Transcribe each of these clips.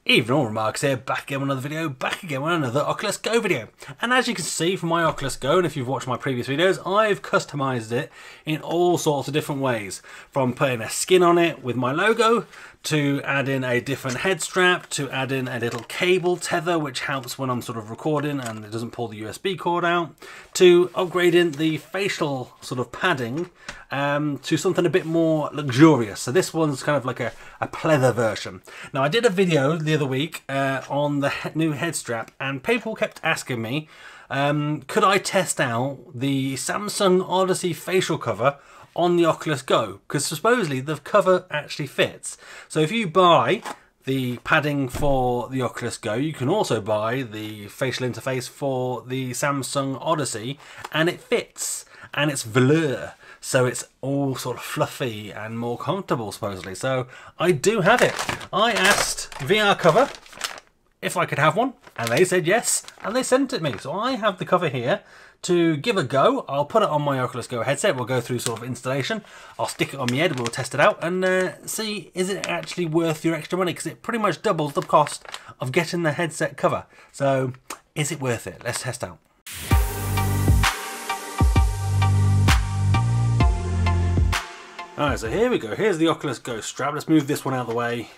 Evening all, Remarks here, back again with another video, back again with another Oculus Go video. And as you can see from my Oculus Go, and if you've watched my previous videos, I've customized it in all sorts of different ways. From putting a skin on it with my logo, to add in a different head strap, to add in a little cable tether which helps when I'm sort of recording and it doesn't pull the USB cord out, to upgrading the facial sort of padding to something a bit more luxurious. So this one's kind of like a pleather version. Now I did a video the other week on the new head strap, and people kept asking me could I test out the Samsung Odyssey facial cover on the Oculus Go, because supposedly the cover actually fits. So if you buy the padding for the Oculus Go, you can also buy the facial interface for the Samsung Odyssey, and it fits, and it's velour, so it's all sort of fluffy and more comfortable supposedly. So I do have it. I asked VRCover if I could have one, and they said yes, and they sent it me. So I have the cover here to give a go. I'll put it on my Oculus Go headset. We'll go through sort of installation. I'll stick it on my head. We'll test it out and see, is it actually worth your extra money? Because it pretty much doubles the cost of getting the headset cover. So is it worth it? Let's test out. Alright, so here we go. Here's the Oculus Go strap. Let's move this one out of the way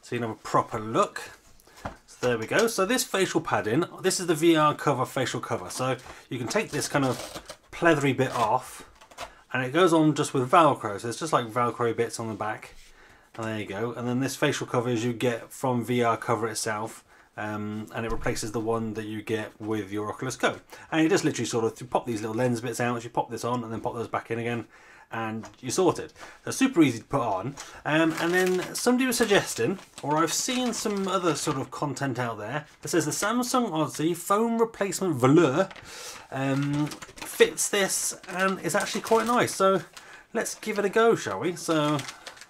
so you can have a proper look. There we go. So this facial padding, this is the VRCover facial cover. So you can take this kind of pleathery bit off, and it goes on just with Velcro. So it's just like Velcro bits on the back. And there you go. And then this facial cover is you get from VRCover itself, and it replaces the one that you get with your Oculus Go. And you just literally sort of you pop these little lens bits out, you pop this on, and then pop those back in again, and you're sorted. So super easy to put on. And then somebody was suggesting, or I've seen some other sort of content out there that says the Samsung Odyssey foam replacement velour fits this and is actually quite nice. So let's give it a go, shall we? So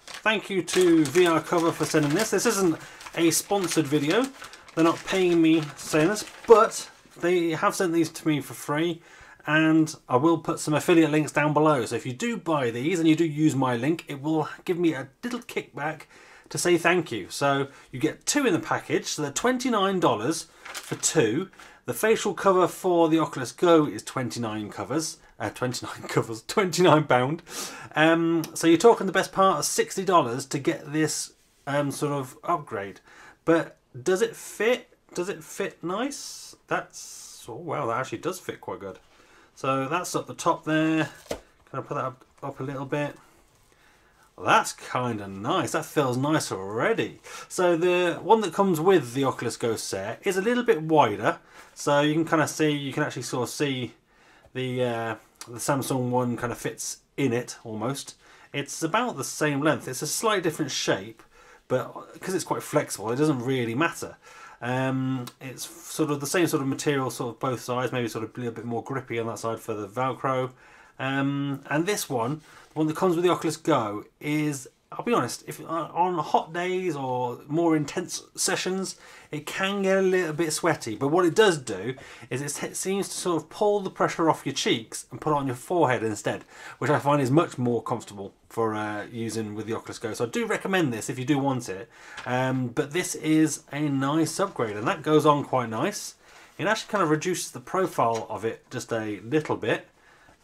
thank you to VRCover for sending this. This isn't a sponsored video. They're not paying me saying this, but they have sent these to me for free. And I will put some affiliate links down below. So if you do buy these and you do use my link, it will give me a little kickback to say thank you. So you get two in the package. So they're $29 for two. The facial cover for the Oculus Go is £29. So you're talking the best part of $60 to get this sort of upgrade. But does it fit? Does it fit nice? That's, oh wow, that actually does fit quite good. So that's up the top there. Can I put that up a little bit? Well, that's kind of nice. That feels nice already. So the one that comes with the Oculus Go set is a little bit wider. So you can kind of see, you can actually sort of see the Samsung one kind of fits in it almost. It's about the same length. It's a slightly different shape, but because it's quite flexible, it doesn't really matter. It's sort of the same sort of material, sort of both sides, maybe sort of a little bit more grippy on that side for the Velcro. And this one, the one that comes with the Oculus Go, is, I'll be honest, if on hot days or more intense sessions, it can get a little bit sweaty. But what it does do is it seems to sort of pull the pressure off your cheeks and put it on your forehead instead, which I find is much more comfortable for using with the Oculus Go. So I do recommend this if you do want it. But this is a nice upgrade, and that goes on quite nice. It actually kind of reduces the profile of it just a little bit.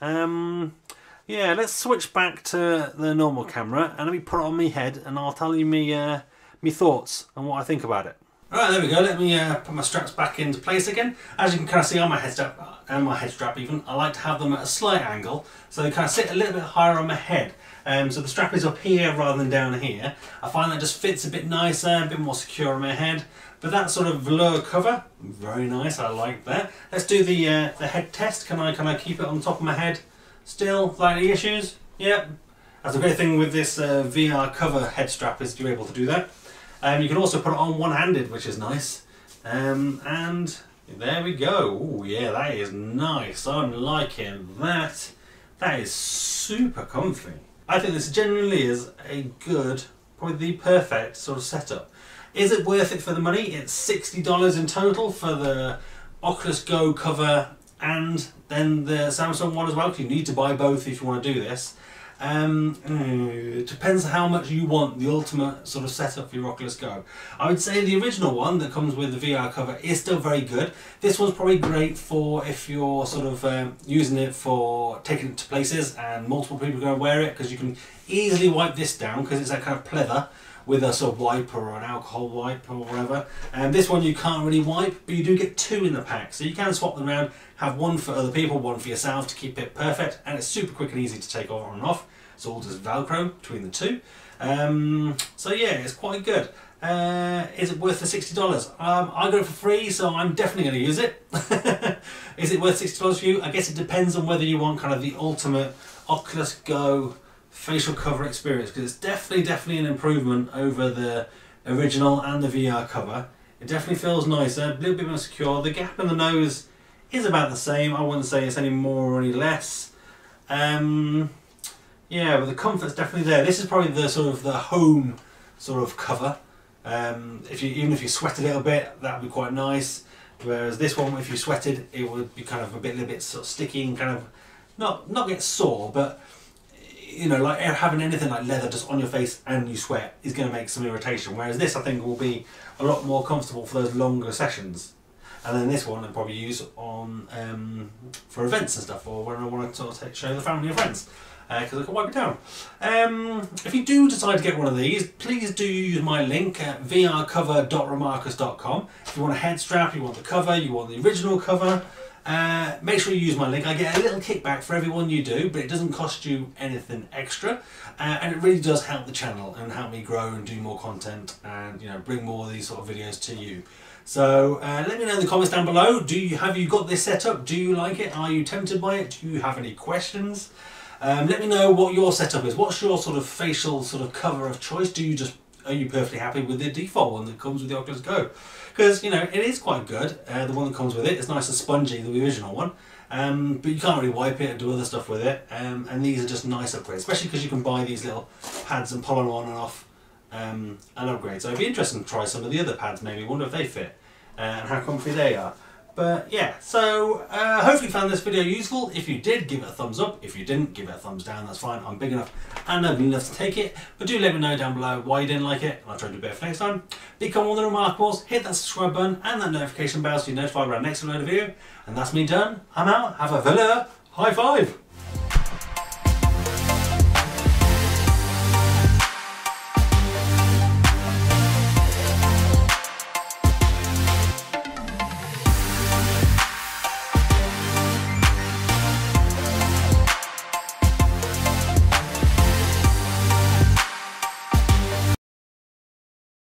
Yeah, let's switch back to the normal camera and let me put it on my head, and I'll tell you me thoughts and what I think about it. Alright, there we go. Let me put my straps back into place again. As you can kind of see on my head strap, and my head strap even, I like to have them at a slight angle, so they kind of sit a little bit higher on my head. So the strap is up here rather than down here. I find that just fits a bit nicer, a bit more secure on my head. But that sort of velour cover, very nice, I like that. Let's do the head test. Can I keep it on the top of my head still without any issues? Yep. That's a great thing with this VRCover head strap, is you're able to do that. You can also put it on one-handed, which is nice. And there we go. Oh yeah, that is nice. I'm liking that. That is super comfy. I think this genuinely is a good, probably the perfect sort of setup. Is it worth it for the money? It's $60 in total for the Oculus Go cover and then the Samsung one as well, because you need to buy both if you want to do this. It depends how much you want the ultimate sort of setup for your Oculus Go. I would say the original one that comes with the VR cover is still very good. This one's probably great for if you're sort of using it for taking it to places and multiple people are going to wear it, because you can easily wipe this down because it's that kind of pleather with a sort of wiper or an alcohol wipe or whatever. And this one you can't really wipe, but you do get two in the pack, so you can swap them around, have one for other people, one for yourself to keep it perfect, and it's super quick and easy to take on and off. It's all just Velcro between the two. So yeah, it's quite good. Is it worth the $60? I got it for free, so I'm definitely going to use it. Is it worth $60 for you? I guess it depends on whether you want kind of the ultimate Oculus Go facial cover experience, because it's definitely an improvement over the original and the VR cover. It definitely feels nicer, a little bit more secure. The gap in the nose is about the same. I wouldn't say it's any more or any less. Yeah, but the comfort's definitely there. This is probably the sort of the home sort of cover. Even if you sweat a little bit, that would be quite nice. Whereas this one, if you sweated, it would be kind of a little bit sort of sticky and kind of not get sore, but you know, like having anything like leather just on your face and you sweat is going to make some irritation. Whereas this, I think, will be a lot more comfortable for those longer sessions. And then this one I'll probably use on for events and stuff, or when I want to sort of show the family and friends, because I can wipe it down. If you do decide to get one of these, please do use my link at vrcover.remarkus.com. If you want a head strap, you want the cover, you want the original cover, make sure you use my link. I get a little kickback for every one you do, but it doesn't cost you anything extra, and it really does help the channel and help me grow and do more content, and you know, bring more of these sort of videos to you. So let me know in the comments down below. Have you got this setup? Do you like it? Are you tempted by it? Do you have any questions? Let me know what your setup is. What's your sort of facial sort of cover of choice? Are you perfectly happy with the default one that comes with the Oculus Go? Because, you know, it is quite good, the one that comes with it. It's nice and spongy, the original one. But you can't really wipe it and do other stuff with it. And these are just nice upgrades, especially because you can buy these little pads and pull them on and off and upgrade. So it'd be interesting to try some of the other pads, maybe. Wonder if they fit and how comfy they are. But yeah, so hopefully you found this video useful. If you did, give it a thumbs up. If you didn't, give it a thumbs down. That's fine. I'm big enough and ugly enough to take it. But do let me know down below why you didn't like it, and I'll try to do better for next time. Become one of the Remarkables. Hit that subscribe button and that notification bell so you're notified when I next upload a video. And that's me done. I'm out. Have a villa. High five.